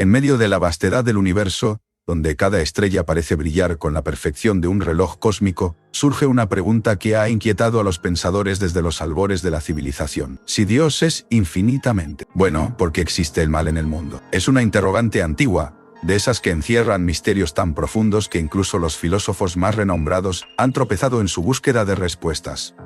En medio de la vastedad del universo, donde cada estrella parece brillar con la perfección de un reloj cósmico, surge una pregunta que ha inquietado a los pensadores desde los albores de la civilización. Si Dios es infinitamente bueno, ¿por qué existe el mal en el mundo? Es una interrogante antigua, de esas que encierran misterios tan profundos que incluso los filósofos más renombrados han tropezado en su búsqueda de respuestas.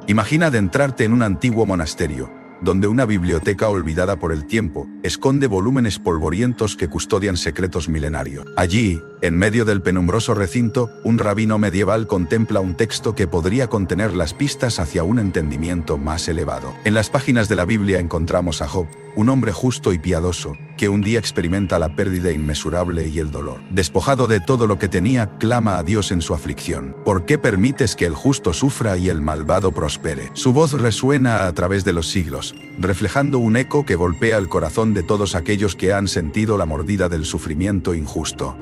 Imagina adentrarte en un antiguo monasterio, donde una biblioteca olvidada por el tiempo esconde volúmenes polvorientos que custodian secretos milenarios. Allí, en medio del penumbroso recinto, un rabino medieval contempla un texto que podría contener las pistas hacia un entendimiento más elevado. En las páginas de la Biblia encontramos a Job, un hombre justo y piadoso, que un día experimenta la pérdida inmesurable y el dolor. Despojado de todo lo que tenía, clama a Dios en su aflicción. ¿Por qué permites que el justo sufra y el malvado prospere? Su voz resuena a través de los siglos, reflejando un eco que golpea el corazón de todos aquellos que han sentido la mordida del sufrimiento injusto.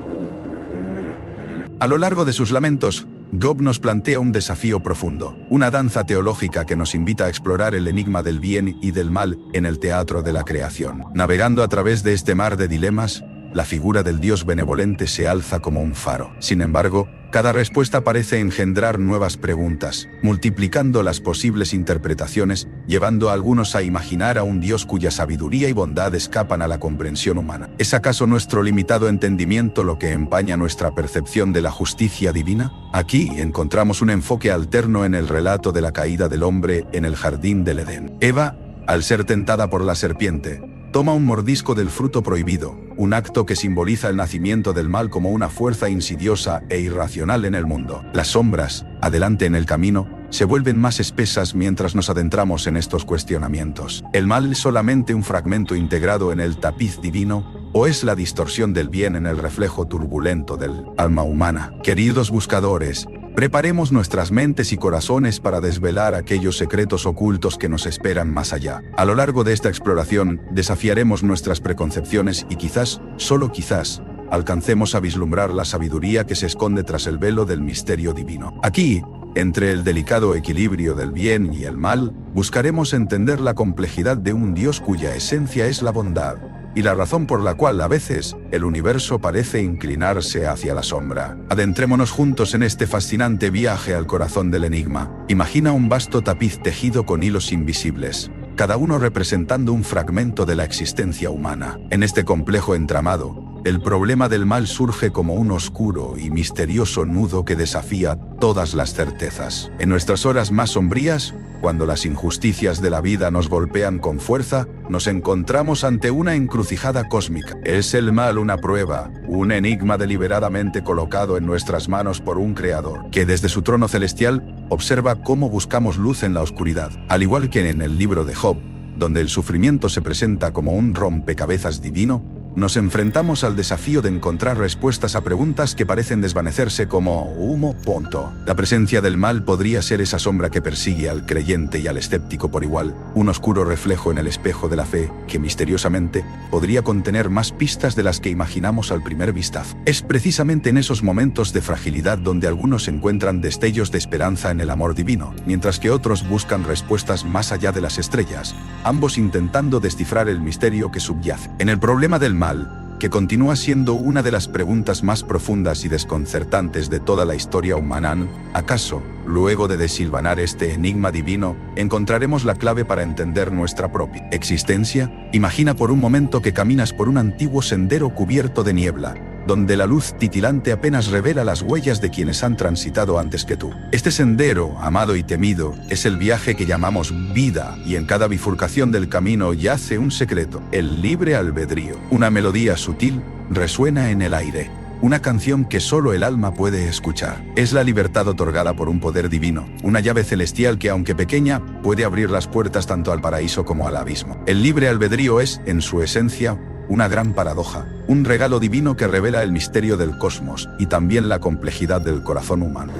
A lo largo de sus lamentos, Job nos plantea un desafío profundo, una danza teológica que nos invita a explorar el enigma del bien y del mal en el teatro de la creación. Navegando a través de este mar de dilemas, la figura del Dios benevolente se alza como un faro. Sin embargo, cada respuesta parece engendrar nuevas preguntas, multiplicando las posibles interpretaciones, llevando a algunos a imaginar a un Dios cuya sabiduría y bondad escapan a la comprensión humana. ¿Es acaso nuestro limitado entendimiento lo que empaña nuestra percepción de la justicia divina? Aquí encontramos un enfoque alterno en el relato de la caída del hombre en el jardín del Edén. Eva, al ser tentada por la serpiente, toma un mordisco del fruto prohibido, un acto que simboliza el nacimiento del mal como una fuerza insidiosa e irracional en el mundo. Las sombras, adelante en el camino, se vuelven más espesas mientras nos adentramos en estos cuestionamientos. ¿El mal es solamente un fragmento integrado en el tapiz divino, o es la distorsión del bien en el reflejo turbulento del alma humana? Queridos buscadores, preparemos nuestras mentes y corazones para desvelar aquellos secretos ocultos que nos esperan más allá. A lo largo de esta exploración, desafiaremos nuestras preconcepciones y quizás, solo quizás, alcancemos a vislumbrar la sabiduría que se esconde tras el velo del misterio divino. Aquí, entre el delicado equilibrio del bien y el mal, buscaremos entender la complejidad de un Dios cuya esencia es la bondad, y la razón por la cual a veces el universo parece inclinarse hacia la sombra. Adentrémonos juntos en este fascinante viaje al corazón del enigma. Imagina un vasto tapiz tejido con hilos invisibles, cada uno representando un fragmento de la existencia humana. En este complejo entramado, el problema del mal surge como un oscuro y misterioso nudo que desafía todas las certezas. En nuestras horas más sombrías, cuando las injusticias de la vida nos golpean con fuerza, nos encontramos ante una encrucijada cósmica. ¿Es el mal una prueba, un enigma deliberadamente colocado en nuestras manos por un creador, que desde su trono celestial observa cómo buscamos luz en la oscuridad? Al igual que en el libro de Job, donde el sufrimiento se presenta como un rompecabezas divino, nos enfrentamos al desafío de encontrar respuestas a preguntas que parecen desvanecerse como humo. La presencia del mal podría ser esa sombra que persigue al creyente y al escéptico por igual, un oscuro reflejo en el espejo de la fe que misteriosamente podría contener más pistas de las que imaginamos al primer vistazo. Es precisamente en esos momentos de fragilidad donde algunos encuentran destellos de esperanza en el amor divino, mientras que otros buscan respuestas más allá de las estrellas, ambos intentando descifrar el misterio que subyace. En el problema del mal, que continúa siendo una de las preguntas más profundas y desconcertantes de toda la historia humana, ¿acaso, luego de desilvanar este enigma divino, encontraremos la clave para entender nuestra propia existencia? Imagina por un momento que caminas por un antiguo sendero cubierto de niebla, donde la luz titilante apenas revela las huellas de quienes han transitado antes que tú. Este sendero, amado y temido, es el viaje que llamamos vida, y en cada bifurcación del camino yace un secreto, el libre albedrío. Una melodía sutil resuena en el aire, una canción que solo el alma puede escuchar. Es la libertad otorgada por un poder divino, una llave celestial que, aunque pequeña, puede abrir las puertas tanto al paraíso como al abismo. El libre albedrío es, en su esencia, una gran paradoja, un regalo divino que revela el misterio del cosmos y también la complejidad del corazón humano.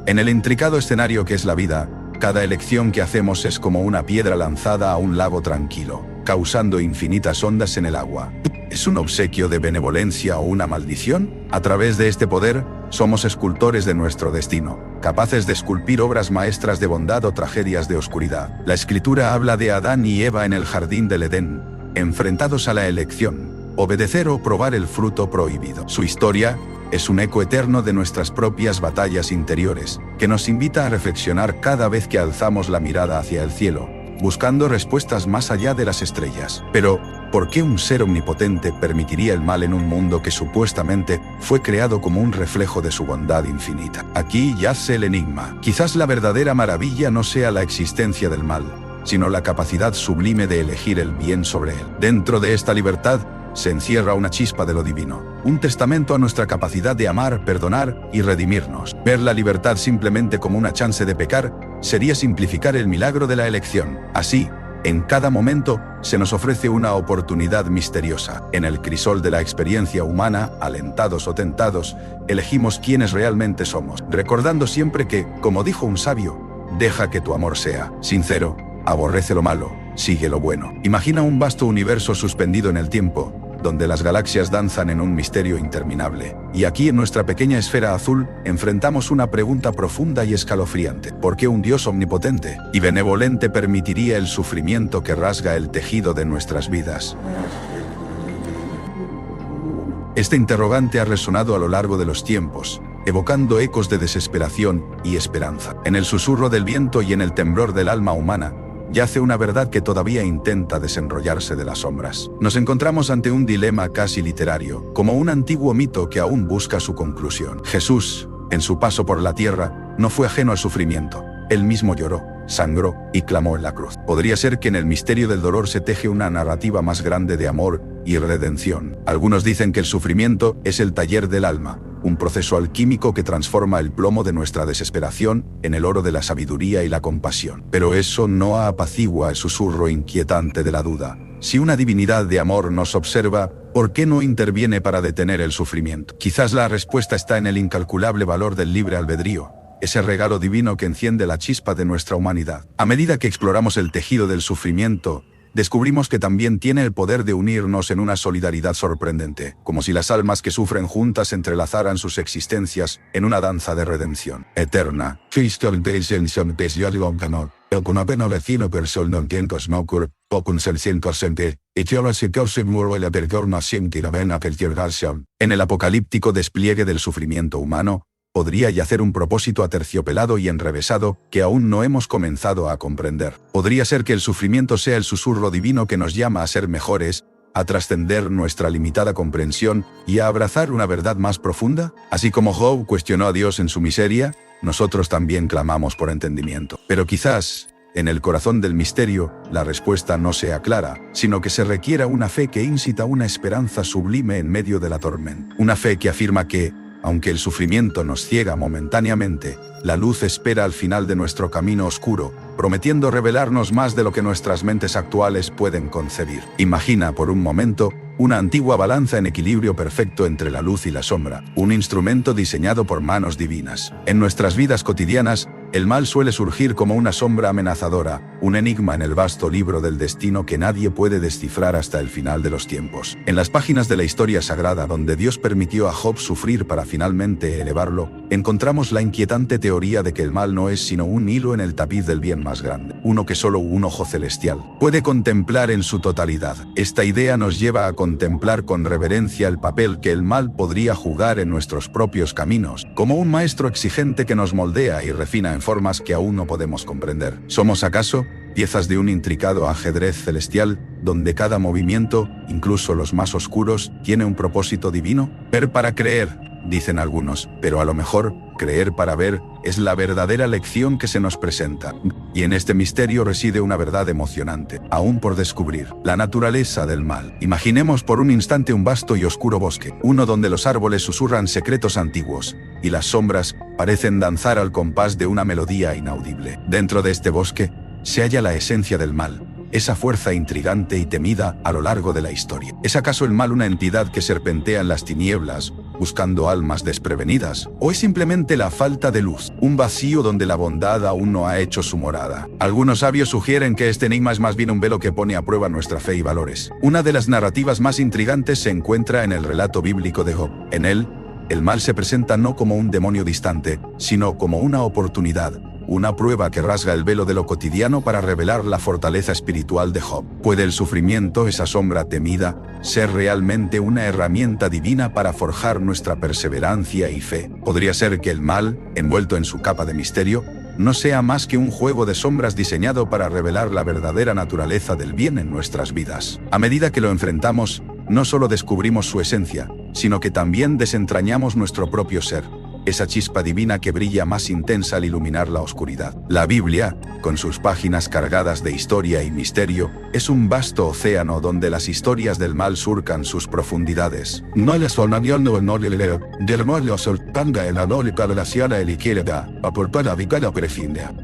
En el intricado escenario que es la vida, cada elección que hacemos es como una piedra lanzada a un lago tranquilo, causando infinitas ondas en el agua. ¿Es un obsequio de benevolencia o una maldición? A través de este poder, somos escultores de nuestro destino, capaces de esculpir obras maestras de bondad o tragedias de oscuridad. La Escritura habla de Adán y Eva en el jardín del Edén, enfrentados a la elección, obedecer o probar el fruto prohibido. Su historia es un eco eterno de nuestras propias batallas interiores, que nos invita a reflexionar cada vez que alzamos la mirada hacia el cielo, buscando respuestas más allá de las estrellas. Pero, ¿por qué un ser omnipotente permitiría el mal en un mundo que supuestamente fue creado como un reflejo de su bondad infinita? Aquí yace el enigma. Quizás la verdadera maravilla no sea la existencia del mal, sino la capacidad sublime de elegir el bien sobre él. Dentro de esta libertad se encierra una chispa de lo divino, un testamento a nuestra capacidad de amar, perdonar y redimirnos. Ver la libertad simplemente como una chance de pecar sería simplificar el milagro de la elección. Así, en cada momento se nos ofrece una oportunidad misteriosa. En el crisol de la experiencia humana, alentados o tentados, elegimos quiénes realmente somos, recordando siempre que, como dijo un sabio, deja que tu amor sea sincero, aborrece lo malo, sigue lo bueno. Imagina un vasto universo suspendido en el tiempo, donde las galaxias danzan en un misterio interminable. Y aquí en nuestra pequeña esfera azul, enfrentamos una pregunta profunda y escalofriante. ¿Por qué un Dios omnipotente y benevolente permitiría el sufrimiento que rasga el tejido de nuestras vidas? Este interrogante ha resonado a lo largo de los tiempos, evocando ecos de desesperación y esperanza. En el susurro del viento y en el temblor del alma humana, yace una verdad que todavía intenta desenrollarse de las sombras. Nos encontramos ante un dilema casi literario, como un antiguo mito que aún busca su conclusión. Jesús, en su paso por la tierra, no fue ajeno al sufrimiento. Él mismo lloró, sangró y clamó en la cruz. Podría ser que en el misterio del dolor se teje una narrativa más grande de amor y redención. Algunos dicen que el sufrimiento es el taller del alma, un proceso alquímico que transforma el plomo de nuestra desesperación en el oro de la sabiduría y la compasión. Pero eso no apacigua el susurro inquietante de la duda. Si una divinidad de amor nos observa, ¿por qué no interviene para detener el sufrimiento? Quizás la respuesta está en el incalculable valor del libre albedrío, ese regalo divino que enciende la chispa de nuestra humanidad. A medida que exploramos el tejido del sufrimiento, descubrimos que también tiene el poder de unirnos en una solidaridad sorprendente, como si las almas que sufren juntas entrelazaran sus existencias en una danza de redención eterna. En el apocalíptico despliegue del sufrimiento humano, podría yacer un propósito aterciopelado y enrevesado que aún no hemos comenzado a comprender. Podría ser que el sufrimiento sea el susurro divino que nos llama a ser mejores, a trascender nuestra limitada comprensión y a abrazar una verdad más profunda. Así como Job cuestionó a Dios en su miseria, nosotros también clamamos por entendimiento. Pero quizás, en el corazón del misterio, la respuesta no sea clara, sino que se requiera una fe que incita una esperanza sublime en medio de la tormenta. Una fe que afirma que, aunque el sufrimiento nos ciega momentáneamente, la luz espera al final de nuestro camino oscuro, prometiendo revelarnos más de lo que nuestras mentes actuales pueden concebir. Imagina por un momento una antigua balanza en equilibrio perfecto entre la luz y la sombra, un instrumento diseñado por manos divinas. En nuestras vidas cotidianas, el mal suele surgir como una sombra amenazadora, un enigma en el vasto libro del destino que nadie puede descifrar hasta el final de los tiempos. En las páginas de la historia sagrada donde Dios permitió a Job sufrir para finalmente elevarlo, encontramos la inquietante teoría de que el mal no es sino un hilo en el tapiz del bien más grande, uno que solo un ojo celestial puede contemplar en su totalidad. Esta idea nos lleva a contemplar con reverencia el papel que el mal podría jugar en nuestros propios caminos, como un maestro exigente que nos moldea y refina en formas que aún no podemos comprender. ¿Somos acaso piezas de un intricado ajedrez celestial, donde cada movimiento, incluso los más oscuros, tiene un propósito divino? Ver para creer, dicen algunos, pero a lo mejor, creer para ver, es la verdadera lección que se nos presenta. Y en este misterio reside una verdad emocionante, aún por descubrir: la naturaleza del mal. Imaginemos por un instante un vasto y oscuro bosque, uno donde los árboles susurran secretos antiguos, y las sombras parecen danzar al compás de una melodía inaudible. Dentro de este bosque, se halla la esencia del mal, esa fuerza intrigante y temida a lo largo de la historia. ¿Es acaso el mal una entidad que serpentea en las tinieblas, buscando almas desprevenidas? ¿O es simplemente la falta de luz, un vacío donde la bondad aún no ha hecho su morada? Algunos sabios sugieren que este enigma es más bien un velo que pone a prueba nuestra fe y valores. Una de las narrativas más intrigantes se encuentra en el relato bíblico de Job. En él, el mal se presenta no como un demonio distante, sino como una oportunidad, una prueba que rasga el velo de lo cotidiano para revelar la fortaleza espiritual de Job. ¿Puede el sufrimiento, esa sombra temida, ser realmente una herramienta divina para forjar nuestra perseverancia y fe? ¿Podría ser que el mal, envuelto en su capa de misterio, no sea más que un juego de sombras diseñado para revelar la verdadera naturaleza del bien en nuestras vidas? A medida que lo enfrentamos, no solo descubrimos su esencia, sino que también desentrañamos nuestro propio ser, esa chispa divina que brilla más intensa al iluminar la oscuridad. La Biblia, con sus páginas cargadas de historia y misterio, es un vasto océano donde las historias del mal surcan sus profundidades.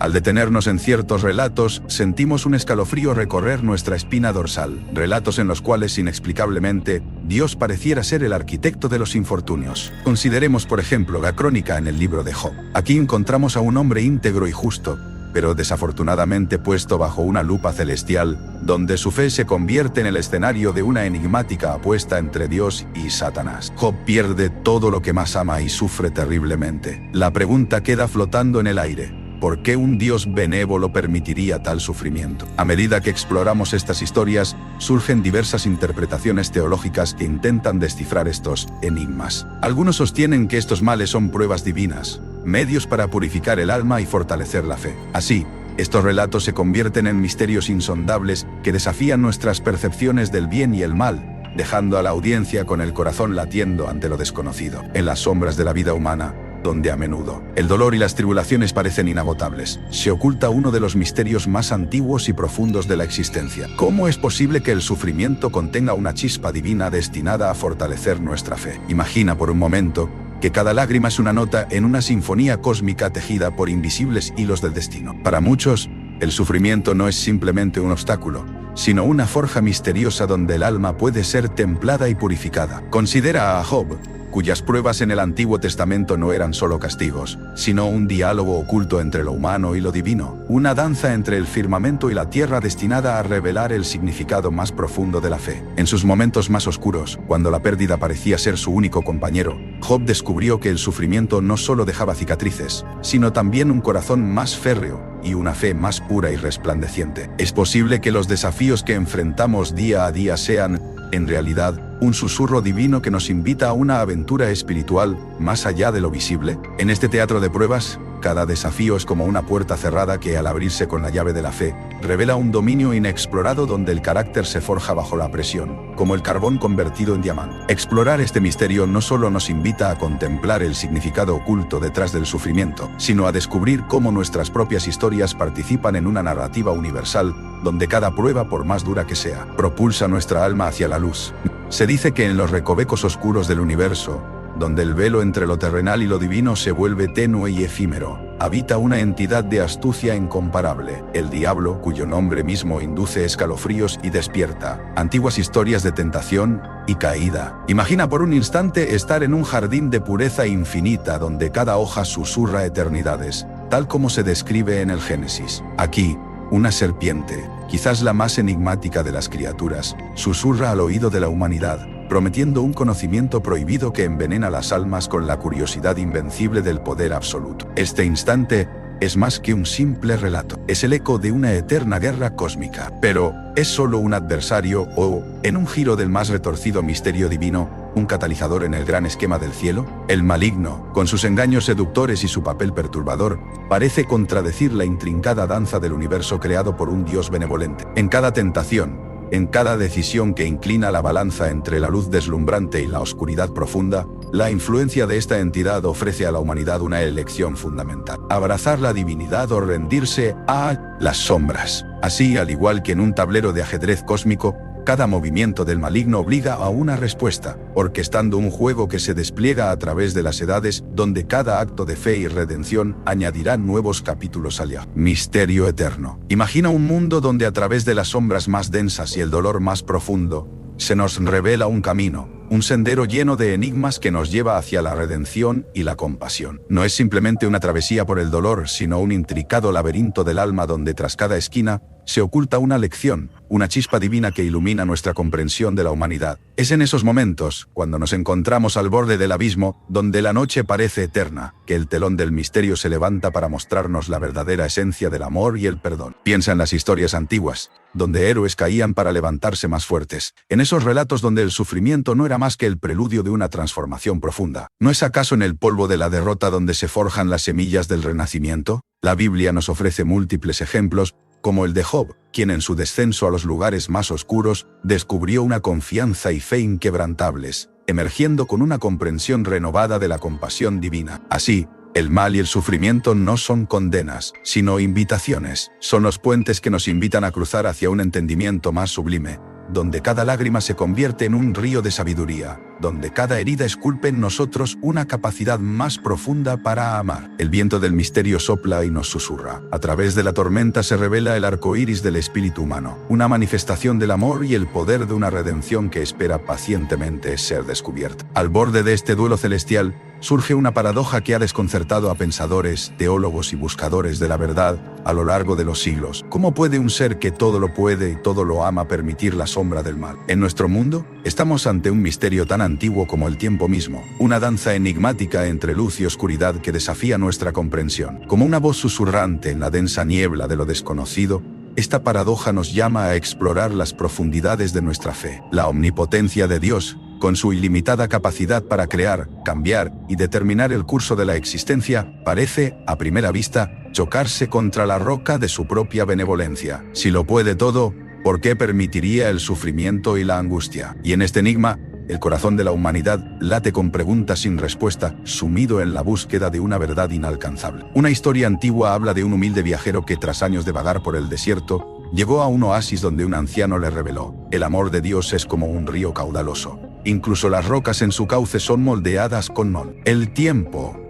Al detenernos en ciertos relatos, sentimos un escalofrío recorrer nuestra espina dorsal, relatos en los cuales inexplicablemente Dios pareciera ser el arquitecto de los infortunios. Consideremos, por ejemplo, la crónica en el libro de Job. Aquí encontramos a un hombre íntegro y justo, pero desafortunadamente puesto bajo una lupa celestial, donde su fe se convierte en el escenario de una enigmática apuesta entre Dios y Satanás. Job pierde todo lo que más ama y sufre terriblemente. La pregunta queda flotando en el aire: ¿por qué un Dios benévolo permitiría tal sufrimiento? A medida que exploramos estas historias, surgen diversas interpretaciones teológicas que intentan descifrar estos enigmas. Algunos sostienen que estos males son pruebas divinas, medios para purificar el alma y fortalecer la fe. Así, estos relatos se convierten en misterios insondables que desafían nuestras percepciones del bien y el mal, dejando a la audiencia con el corazón latiendo ante lo desconocido. En las sombras de la vida humana, donde a menudo el dolor y las tribulaciones parecen inagotables, se oculta uno de los misterios más antiguos y profundos de la existencia. ¿Cómo es posible que el sufrimiento contenga una chispa divina destinada a fortalecer nuestra fe? Imagina por un momento que cada lágrima es una nota en una sinfonía cósmica tejida por invisibles hilos del destino. Para muchos, el sufrimiento no es simplemente un obstáculo, sino una forja misteriosa donde el alma puede ser templada y purificada. Considera a Job, cuyas pruebas en el Antiguo Testamento no eran solo castigos, sino un diálogo oculto entre lo humano y lo divino, una danza entre el firmamento y la tierra destinada a revelar el significado más profundo de la fe. En sus momentos más oscuros, cuando la pérdida parecía ser su único compañero, Job descubrió que el sufrimiento no solo dejaba cicatrices, sino también un corazón más férreo y una fe más pura y resplandeciente. ¿Es posible que los desafíos que enfrentamos día a día sean, en realidad, un susurro divino que nos invita a una aventura espiritual más allá de lo visible? En este teatro de pruebas, cada desafío es como una puerta cerrada que, al abrirse con la llave de la fe, revela un dominio inexplorado donde el carácter se forja bajo la presión, como el carbón convertido en diamante. Explorar este misterio no solo nos invita a contemplar el significado oculto detrás del sufrimiento, sino a descubrir cómo nuestras propias historias participan en una narrativa universal, donde cada prueba, por más dura que sea, propulsa nuestra alma hacia la luz. Se dice que en los recovecos oscuros del universo, donde el velo entre lo terrenal y lo divino se vuelve tenue y efímero, habita una entidad de astucia incomparable, el diablo, cuyo nombre mismo induce escalofríos y despierta antiguas historias de tentación y caída. Imagina por un instante estar en un jardín de pureza infinita donde cada hoja susurra eternidades, tal como se describe en el Génesis. Aquí, una serpiente, quizás la más enigmática de las criaturas, susurra al oído de la humanidad, prometiendo un conocimiento prohibido que envenena las almas con la curiosidad invencible del poder absoluto. Este instante es más que un simple relato, es el eco de una eterna guerra cósmica. Pero, ¿es solo un adversario o, en un giro del más retorcido misterio divino, un catalizador en el gran esquema del cielo? El maligno, con sus engaños seductores y su papel perturbador, parece contradecir la intrincada danza del universo creado por un Dios benevolente. En cada tentación, en cada decisión que inclina la balanza entre la luz deslumbrante y la oscuridad profunda, la influencia de esta entidad ofrece a la humanidad una elección fundamental: abrazar la divinidad o rendirse a las sombras. Así, al igual que en un tablero de ajedrez cósmico, cada movimiento del maligno obliga a una respuesta, orquestando un juego que se despliega a través de las edades, donde cada acto de fe y redención añadirá nuevos capítulos al misterio eterno. Imagina un mundo donde, a través de las sombras más densas y el dolor más profundo, se nos revela un camino, un sendero lleno de enigmas que nos lleva hacia la redención y la compasión. No es simplemente una travesía por el dolor, sino un intricado laberinto del alma donde, tras cada esquina, se oculta una lección, una chispa divina que ilumina nuestra comprensión de la humanidad. Es en esos momentos, cuando nos encontramos al borde del abismo, donde la noche parece eterna, que el telón del misterio se levanta para mostrarnos la verdadera esencia del amor y el perdón. Piensa en las historias antiguas, donde héroes caían para levantarse más fuertes, en esos relatos donde el sufrimiento no era más que el preludio de una transformación profunda. ¿No es acaso en el polvo de la derrota donde se forjan las semillas del renacimiento? La Biblia nos ofrece múltiples ejemplos, como el de Job, quien en su descenso a los lugares más oscuros, descubrió una confianza y fe inquebrantables, emergiendo con una comprensión renovada de la compasión divina. Así, el mal y el sufrimiento no son condenas, sino invitaciones. Son los puentes que nos invitan a cruzar hacia un entendimiento más sublime, donde cada lágrima se convierte en un río de sabiduría, donde cada herida esculpe en nosotros una capacidad más profunda para amar. El viento del misterio sopla y nos susurra. A través de la tormenta se revela el arco iris del espíritu humano, una manifestación del amor y el poder de una redención que espera pacientemente ser descubierta. Al borde de este duelo celestial, surge una paradoja que ha desconcertado a pensadores, teólogos y buscadores de la verdad a lo largo de los siglos. ¿Cómo puede un ser que todo lo puede y todo lo ama permitir la sombra del mal? En nuestro mundo, estamos ante un misterio tan antiguo como el tiempo mismo, una danza enigmática entre luz y oscuridad que desafía nuestra comprensión. Como una voz susurrante en la densa niebla de lo desconocido, esta paradoja nos llama a explorar las profundidades de nuestra fe. La omnipotencia de Dios, con su ilimitada capacidad para crear, cambiar y determinar el curso de la existencia, parece, a primera vista, chocarse contra la roca de su propia benevolencia. Si lo puede todo, ¿por qué permitiría el sufrimiento y la angustia? Y en este enigma, el corazón de la humanidad late con preguntas sin respuesta, sumido en la búsqueda de una verdad inalcanzable. Una historia antigua habla de un humilde viajero que, tras años de vagar por el desierto, llegó a un oasis donde un anciano le reveló: el amor de Dios es como un río caudaloso. Incluso las rocas en su cauce son moldeadas con mol. El tiempo.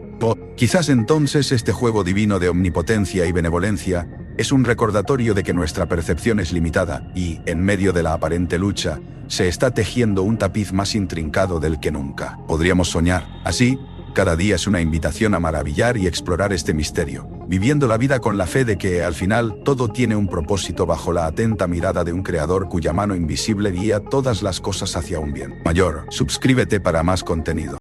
Quizás entonces este juego divino de omnipotencia y benevolencia es un recordatorio de que nuestra percepción es limitada y, en medio de la aparente lucha, se está tejiendo un tapiz más intrincado del que nunca podríamos soñar. Así, cada día es una invitación a maravillar y explorar este misterio, viviendo la vida con la fe de que, al final, todo tiene un propósito bajo la atenta mirada de un creador cuya mano invisible guía todas las cosas hacia un bien mayor. Suscríbete para más contenido.